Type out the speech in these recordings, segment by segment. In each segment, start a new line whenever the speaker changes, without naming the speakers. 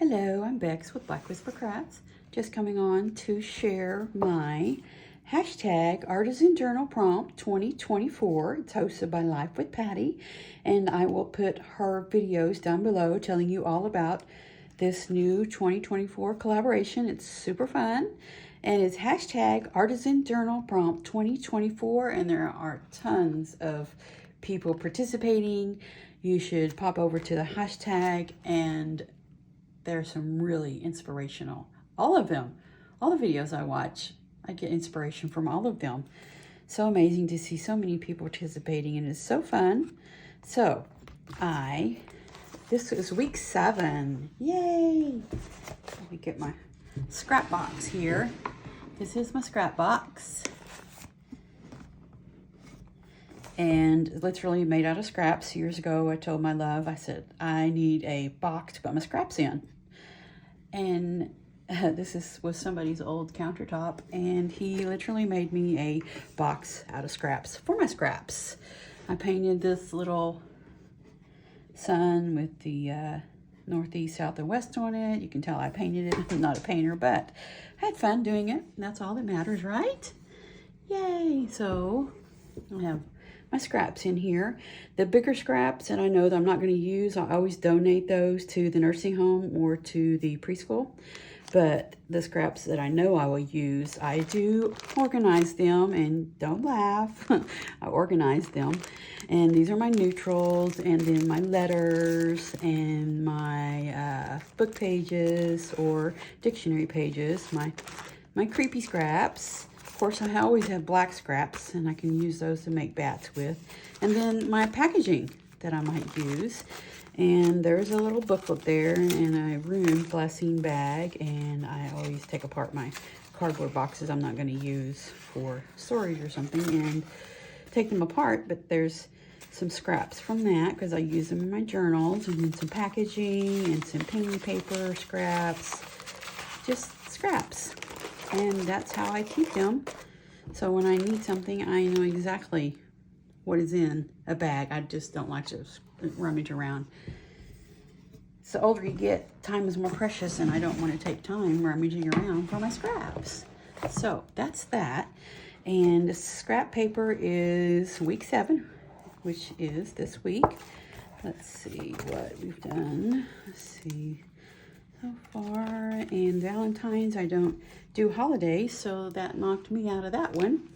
Hello, I'm Bex with Black Whisper Crafts. Just coming on to share my hashtag Artisan Journal Prompt 2024. It's hosted by Life with Patti, and I will put her videos down below telling you all about this new 2024 collaboration. It's super fun, and it's hashtag Artisan Journal Prompt 2024, and there are tons of people participating. You should pop over to the hashtag, and there's some really inspirational, all of them, all the videos I watch, I get inspiration from all of them. So amazing to see so many people participating, and it's so fun. So this is week 7, yay. Let me get my scrap box here. This is my scrap box. And literally made out of scraps. Years ago, I told my love, I said, I need a box to put my scraps in. And was somebody's old countertop, and he literally made me a box out of scraps for my scraps. I painted this little sun with the northeast, south, and west on it. You can tell I painted it. I'm not a painter, but I had fun doing it. That's all that matters, right? Yay! So I have my scraps in here. The bigger scraps that I know that I'm not going to use, I always donate those to the nursing home or to the preschool. But the scraps that I know I will use, I do organize them, and don't laugh, I organize them. And these are my neutrals, and then my letters, and my book pages or dictionary pages, my creepy scraps. Of course, I always have black scraps, and I can use those to make bats with. And then my packaging that I might use. And there's a little booklet there, and a room blessing bag. And I always take apart my cardboard boxes I'm not going to use for storage or something, and take them apart. But there's some scraps from that because I use them in my journals, and then some packaging and some penny paper scraps, just scraps. And that's how I keep them. So when I need something, I know exactly what is in a bag. I just don't like to rummage around. So the older you get, time is more precious, and I don't want to take time rummaging around for my scraps. So that's that. And the scrap paper is week 7, which is this week. Let's see what we've done. Let's see. So far, and Valentine's, I don't do holidays, so that knocked me out of that one.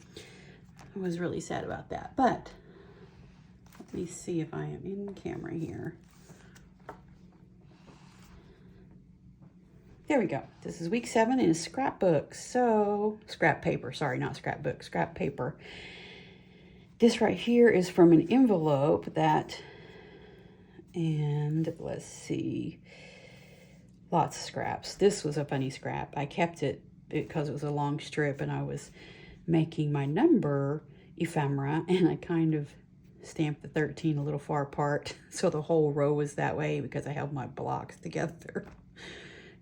I was really sad about that, but let me see if I am in camera here. There we go. This is week 7 in scrapbook. So, scrap paper, sorry, not scrapbook, scrap paper. This right here is from an envelope and let's see, lots of scraps. This was a funny scrap. I kept it because it was a long strip, and I was making my number ephemera, and I kind of stamped the 13 a little far apart, so the whole row was that way because I held my blocks together.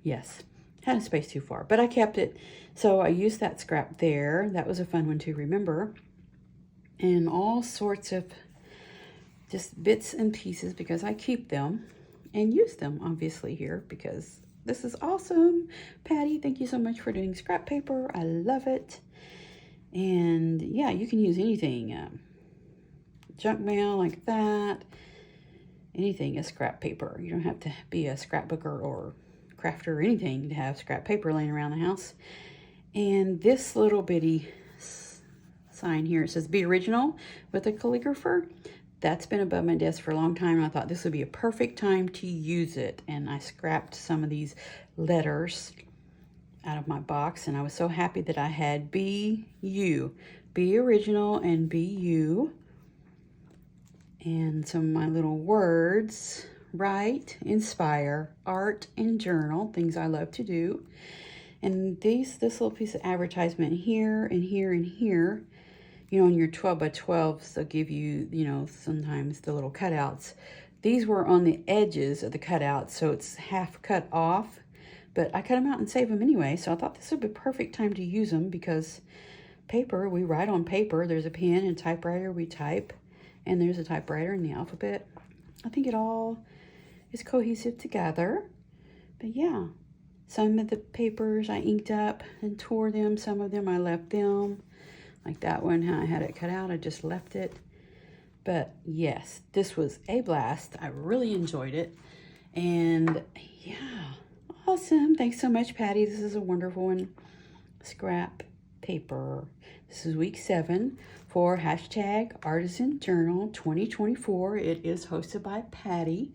Yes, had a space too far, but I kept it. So I used that scrap there. That was a fun one to remember. And all sorts of just bits and pieces, because I keep them and use them obviously here because this is awesome. Patti, thank you so much for doing scrap paper. I love it. And yeah, you can use anything. Junk mail like that. Anything is scrap paper. You don't have to be a scrapbooker or crafter or anything to have scrap paper laying around the house. And this little bitty sign here, it says "Be Original" with a calligrapher. That's been above my desk for a long time, and I thought this would be a perfect time to use it. And I scrapped some of these letters out of my box, and I was so happy that I had "Be You," "Be Original," and "Be You." And some of my little words: write, inspire, art, and journal, things I love to do. And this little piece of advertisement here and here and here. You know, on your 12 by 12s, they'll give you, you know, sometimes the little cutouts. These were on the edges of the cutouts, so it's half cut off. But I cut them out and save them anyway, so I thought this would be a perfect time to use them because paper, we write on paper. There's a pen and typewriter, we type. And there's a typewriter and the alphabet. I think it all is cohesive together. But yeah, some of the papers I inked up and tore them. Some of them I left them. Like that one, how I had it cut out, I just left it. But yes, this was a blast. I really enjoyed it. And yeah, awesome. Thanks so much, Patti. This is a wonderful one. Scrap paper. This is week 7 for hashtag Artisan Journal 2024. It is hosted by Patti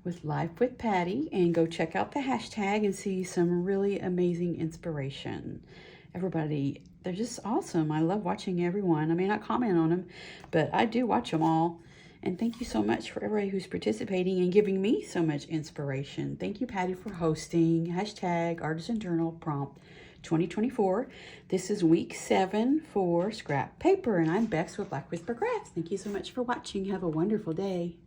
with Life with Patti, and go check out the hashtag and see some really amazing inspiration. Everybody, they're just awesome. I love watching everyone. I may not comment on them, but I do watch them all. And thank you so much for everybody who's participating and giving me so much inspiration. Thank you, Patti, for hosting hashtag Artisan Journal Prompt 2024. This is week 7 for scrap paper, and I'm Bex with Black Whisper Crafts. Thank you so much for watching. Have a wonderful day.